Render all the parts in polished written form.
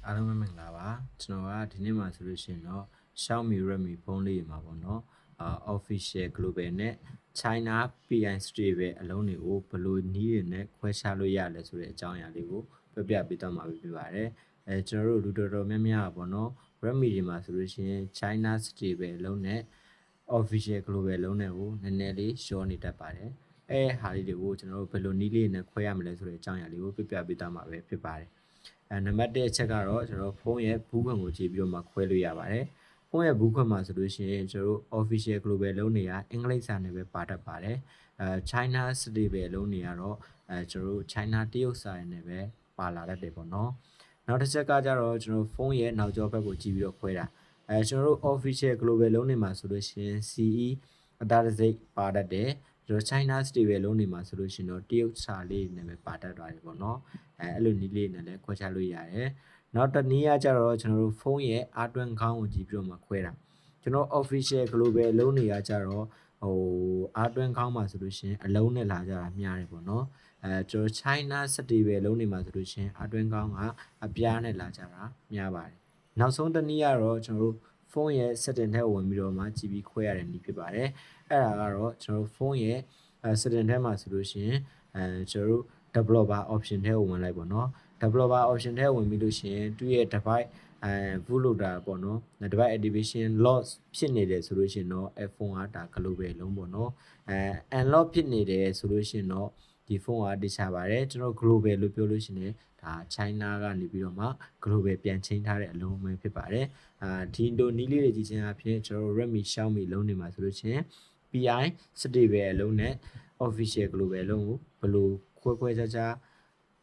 အားလုံးပဲမင်္ဂလာပါကျွန်တော်ကဒီနေ့မှာဆိုလို့ရှိရင်တော့ Xiaomi Redmi ဖုန်းလေးတွေမှာပေါ့နော် official global နဲ့ China PI stable အလုံးတွေကိုဘယ်လိုနည်းတွေနဲ့ခွဲခြားလို့ရလဲဆိုတဲ့အကြောင်းအရာလေးကိုပြပြပေးသွားမှာဖြစ်ပါတယ်ကျွန်တော်တို့လူတော်တော်များများပေါ့နော် Redmi တွေမှာဆိုလို့ရှိရင် China stable အလုံးနဲ့ official global အလုံးတွေကိုနည်းနည်းလေးရှော့နေတတ်ပါတယ်ဟာလေးတွေကိုကျွန်တော်တို့ဘယ်လိုနည်းလေးနဲ့ခွဲရမလဲဆိုတဲ့အကြောင်းအရာလေးကိုပြပြပေးသွားမှာပဲဖြစ်ပါတယ်နံပါတ်1အချက်ကတော့ကျွန်တော်ဖုန်းရဲ့ဘူးခွန်ကိုကြည့်ပြီးတော့မှခွဲလို့ရပါတယ်ဖုန်းရဲ့ဘူးခွန်မှာဆိုလို့ရှိရင်ကျွန်တော်တို့ official global လုံးတွေကအင်္ဂလိပ်စာနဲ့ပဲပါတတ်ပါတယ်China stable လုံးတွေကတော့ကျွန်တော်တို့ China တရုတ်စာနဲ့ပဲပါလာတတ်တယ်ပေါ့နော်နောက်တစ်ချက်ကကြတော့ကျွန်တော်ဖုန်းရဲ့နောက်ကျောဘက်ကိုကြည့်ပြီးတော့ခွဲတာကျွန်တော်တို့ official global လုံးတွေမှာဆိုလို့ရှိရင် CE အသားတစ်စိတ်ပါတတ်တယ်ကျွန်တော် China stable လုံးတွေမှာဆိုလို့ရှိရင်တော့တရုတ်စာလေးနဲ့ပဲပါတတ်သွားတယ်ပေါ့နော်အဲ့လိုနည်းလေးနဲ့လည်းခွဲခြားလို့ရတယ်နောက်တစ်နည်းကကြတော့ကျွန်တော်တို့ဖုန်းရဲ့အားတွန်းခေါင်းကိုကြည့်ပြီးတော့မှခွဲတာကျွန်တော် official global လုံးတွေကကြတော့အားတွန်းခေါင်းမှာဆိုလို့ရှိရင်အလုံးနဲ့လာကြတာများတယ်ပေါ့နော်ကျွန်တော် China stable လုံးတွေမှာဆိုလို့ရှိရင်အားတွန်းခေါင်းကအပြားနဲ့လာကြတာများပါတယ်နောက်ဆုံးတစ်နည်းကတော့ကျွန်တော်တို့ဖုန်းရဲ့ setting ထဲဝင်ပြီးတော့မှကြည့်ပြီးခွဲရတဲ့နည်းဖြစ်ပါတယ်အဲ့ဒါကတော့ကျွန်တော်တို့ဖုန်းရဲ့setting ထဲမှာဆိုလို့ရှိရင်ကျွန်တော်တို့ developer option ထဲကိုဝင်လိုက်ပေါ့နော် developer option ထဲဝင်ပြီးလို့ရှိရင်သူ့ရဲ့ device bootloader ပေါ့နော် device activation loss ဖြစ်နေတယ်ဆိုလို့ရှိရင်တော့ iPhone ကဒါ global လုံးပေါ့နော်unlock ဖြစ်နေတယ်ဆိုလို့ရှိရင်တော့ဒီဖုန်းကတခြားပါတယ်ကျွန်တော် global လို့ပြောလို့ရှိရင်ဒါ China ကနေပြီးတော့မှ global ပြန်ချင်းထားတဲ့အလုံးပဲဖြစ်ပါတယ်ဒီလိုနည်းလေးတွေကြည့်ချင်းအဖြစ်ကျွန်တော် Redmi Xiaomi လုံးတွေမှာဆိုလို့ရှိရင် PI stable အလုံးနဲ့ official global လုံးကိုဘယ်လိုခွဲခြား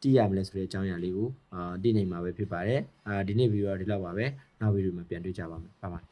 တည်ရမလဲဆိုတဲ့အကြောင်းအရာလေးကိုသိနိုင်မှာပဲဖြစ်ပါတယ်ဒီနေ့ဗီဒီယိုကဒီလောက်ပါပဲနောက်ဗီဒီယိုမှာပြန်တွေ့ကြပါမယ်ဘိုင်